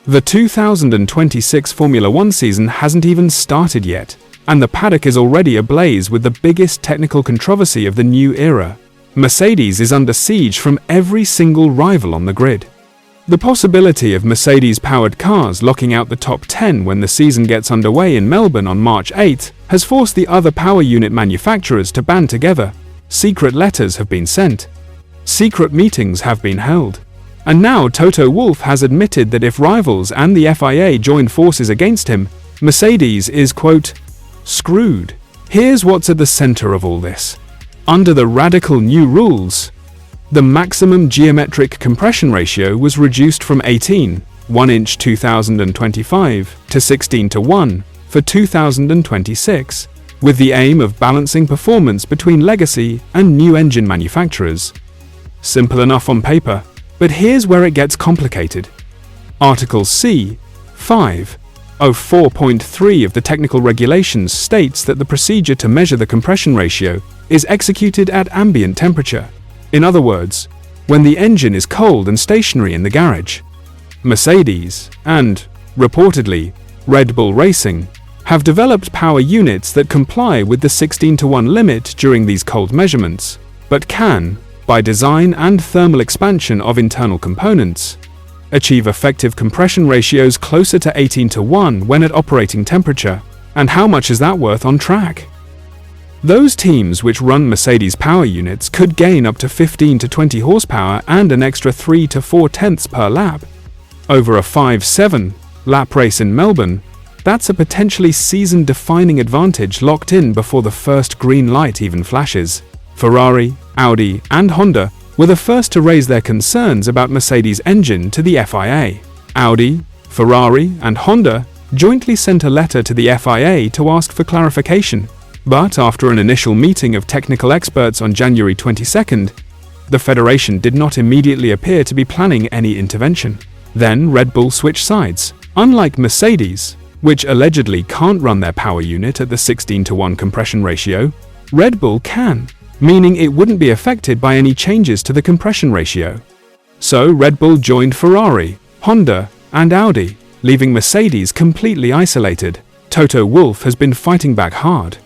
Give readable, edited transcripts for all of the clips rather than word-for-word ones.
The 2026 Formula One season hasn't even started yet, and the paddock is already ablaze with the biggest technical controversy of the new era. Mercedes is under siege from every single rival on the grid. The possibility of Mercedes-powered cars locking out the top 10 when the season gets underway in Melbourne on March 8 has forced the other power unit manufacturers to band together. Secret letters have been sent. Secret meetings have been held. And now Toto Wolff has admitted that if rivals and the FIA join forces against him, Mercedes is, quote, screwed. Here's what's at the center of all this. Under the radical new rules, the maximum geometric compression ratio was reduced from 18:1 2025 to 16:1 for 2026, with the aim of balancing performance between legacy and new engine manufacturers. Simple enough on paper, but here's where it gets complicated. Article C. 504.3 of the technical regulations states that the procedure to measure the compression ratio is executed at ambient temperature. In other words, when the engine is cold and stationary in the garage. Mercedes, and, reportedly, Red Bull Racing, have developed power units that comply with the 16:1 limit during these cold measurements, but can, by design and thermal expansion of internal components, achieve effective compression ratios closer to 18:1 when at operating temperature. And how much is that worth on track? Those teams which run Mercedes power units could gain up to 15 to 20 horsepower and an extra 3 to 4 tenths per lap. Over a 5-7 lap race in Melbourne, that's a potentially season-defining advantage locked in before the first green light even flashes. Ferrari, Audi, and Honda were the first to raise their concerns about Mercedes' engine to the FIA. Audi, Ferrari, and Honda jointly sent a letter to the FIA to ask for clarification. But after an initial meeting of technical experts on January 22nd, the federation did not immediately appear to be planning any intervention. Then Red Bull switched sides. Unlike Mercedes, which allegedly can't run their power unit at the 16:1 compression ratio, Red Bull can, meaning it wouldn't be affected by any changes to the compression ratio. So Red Bull joined Ferrari, Honda, and Audi, leaving Mercedes completely isolated. Toto Wolff has been fighting back hard.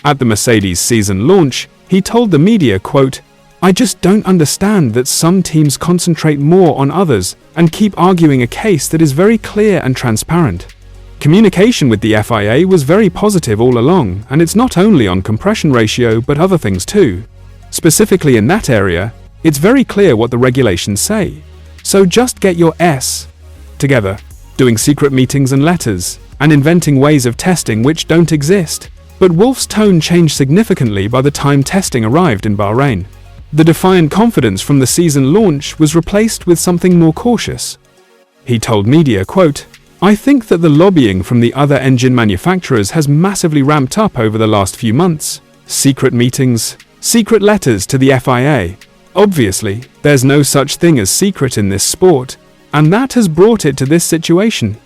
At the Mercedes season launch, he told the media, quote, "I just don't understand that some teams concentrate more on others and keep arguing a case that is very clear and transparent. Communication with the FIA was very positive all along, and it's not only on compression ratio but other things too. Specifically in that area, it's very clear what the regulations say. So just get your S together, doing secret meetings and letters, and inventing ways of testing which don't exist." But Wolff's tone changed significantly by the time testing arrived in Bahrain. The defiant confidence from the season launch was replaced with something more cautious. He told media, quote, "I think that the lobbying from the other engine manufacturers has massively ramped up over the last few months. Secret meetings, secret letters to the FIA. Obviously, there's no such thing as secret in this sport, and that has brought it to this situation."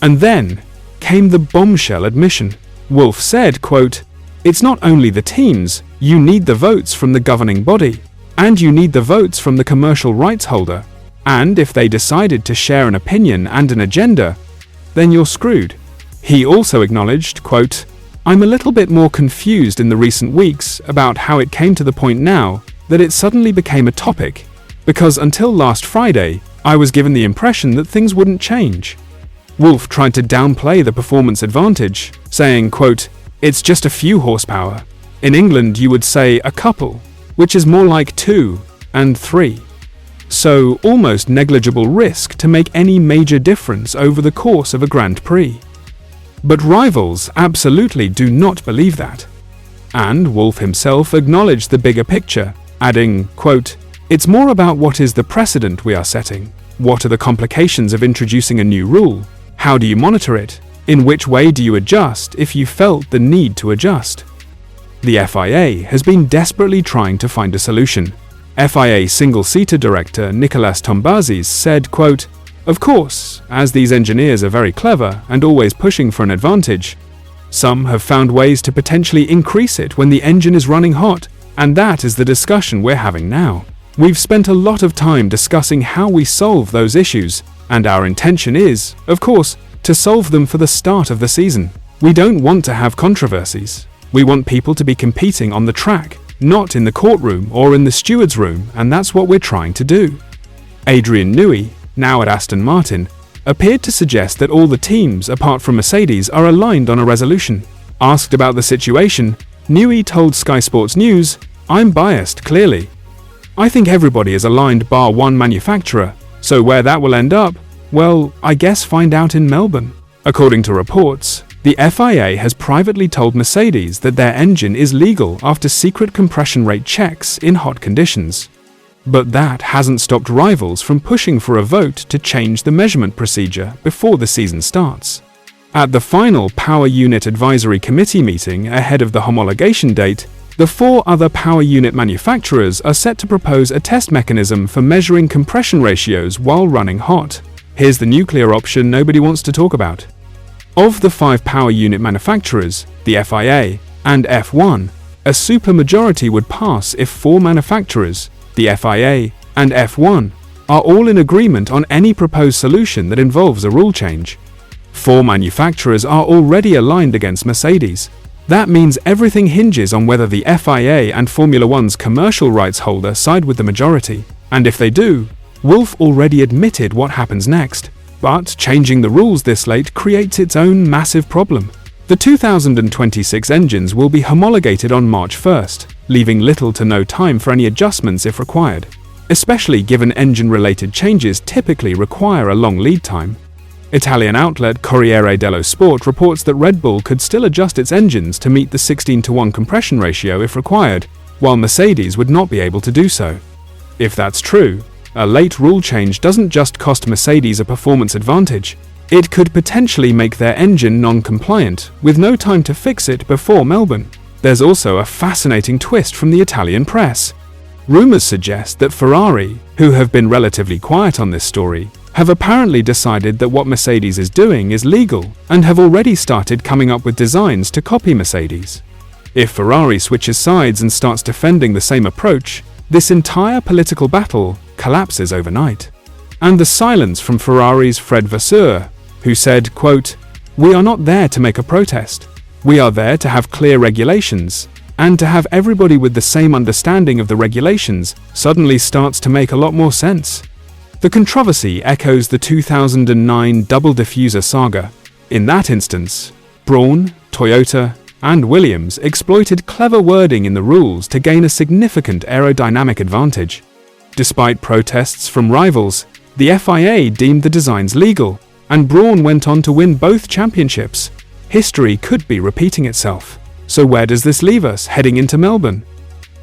And then came the bombshell admission. Wolff said, quote, "It's not only the teams, you need the votes from the governing body, and you need the votes from the commercial rights holder, and if they decided to share an opinion and an agenda, then you're screwed." He also acknowledged, quote, "I'm a little bit more confused in the recent weeks about how it came to the point now that it suddenly became a topic, because until last Friday, I was given the impression that things wouldn't change." Wolff tried to downplay the performance advantage, saying, quote, "It's just a few horsepower. In England you would say a couple, which is more like 2 and 3. So almost negligible risk to make any major difference over the course of a Grand Prix." But rivals absolutely do not believe that. And Wolff himself acknowledged the bigger picture, adding, quote, "It's more about what is the precedent we are setting. What are the complications of introducing a new rule? How do you monitor it? In which way do you adjust if you felt the need to adjust?" The FIA has been desperately trying to find a solution. FIA single-seater director Nicolas Tombazis said, quote, "Of course, as these engineers are very clever and always pushing for an advantage, some have found ways to potentially increase it when the engine is running hot, and that is the discussion we're having now. We've spent a lot of time discussing how we solve those issues, And our intention is, of course, to solve them for the start of the season. We don't want to have controversies. We want people to be competing on the track, not in the courtroom or in the steward's room, and that's what we're trying to do. Adrian Newey, now at Aston Martin, appeared to suggest that all the teams, apart from Mercedes, are aligned on a resolution. Asked about the situation, Newey told Sky Sports News, "I'm biased, clearly. I think everybody is aligned bar one manufacturer, so where that will end up, well, I guess find out in Melbourne." According to reports, the FIA has privately told Mercedes that their engine is legal after secret compression rate checks in hot conditions. But that hasn't stopped rivals from pushing for a vote to change the measurement procedure before the season starts. At the final Power Unit Advisory Committee meeting ahead of the homologation date, the 4 other power unit manufacturers are set to propose a test mechanism for measuring compression ratios while running hot. Here's the nuclear option nobody wants to talk about. Of the 5 power unit manufacturers, the FIA and F1, a supermajority would pass if 4 manufacturers, the FIA and F1, are all in agreement on any proposed solution that involves a rule change. 4 manufacturers are already aligned against Mercedes. That means everything hinges on whether the FIA and Formula One's commercial rights holder side with the majority. And if they do, Wolff already admitted what happens next. But changing the rules this late creates its own massive problem. The 2026 engines will be homologated on March 1st, leaving little to no time for any adjustments if required, especially given engine-related changes typically require a long lead time. Italian outlet Corriere dello Sport reports that Red Bull could still adjust its engines to meet the 16:1 compression ratio if required, while Mercedes would not be able to do so. If that's true, a late rule change doesn't just cost Mercedes a performance advantage, it could potentially make their engine non-compliant, with no time to fix it before Melbourne. There's also a fascinating twist from the Italian press. Rumors suggest that Ferrari, who have been relatively quiet on this story, have apparently decided that what Mercedes is doing is legal and have already started coming up with designs to copy Mercedes. If Ferrari switches sides and starts defending the same approach, this entire political battle collapses overnight. And the silence from Ferrari's Fred Vasseur, who said, quote, "We are not there to make a protest. We are there to have clear regulations, and to have everybody with the same understanding of the regulations suddenly starts to make a lot more sense." The controversy echoes the 2009 double diffuser saga. In that instance, Braun, Toyota, and Williams exploited clever wording in the rules to gain a significant aerodynamic advantage. Despite protests from rivals, the FIA deemed the designs legal, and Braun went on to win both championships. History could be repeating itself. So where does this leave us heading into Melbourne?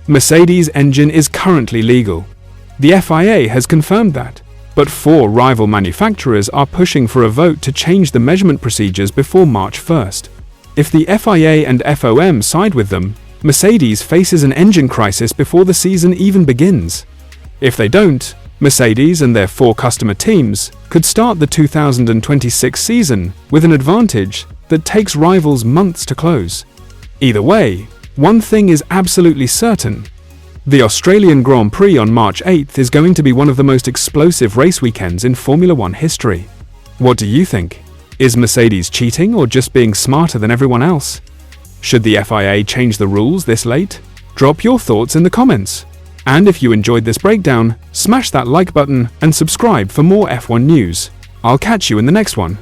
Mercedes' engine is currently legal. The FIA has confirmed that, but 4 rival manufacturers are pushing for a vote to change the measurement procedures before March 1st. If the FIA and FOM side with them, Mercedes faces an engine crisis before the season even begins. If they don't, Mercedes and their 4 customer teams could start the 2026 season with an advantage that takes rivals months to close. Either way, one thing is absolutely certain. The Australian Grand Prix on March 8th is going to be one of the most explosive race weekends in Formula One history. What do you think? Is Mercedes cheating or just being smarter than everyone else? Should the FIA change the rules this late? Drop your thoughts in the comments. And if you enjoyed this breakdown, smash that like button and subscribe for more F1 news. I'll catch you in the next one.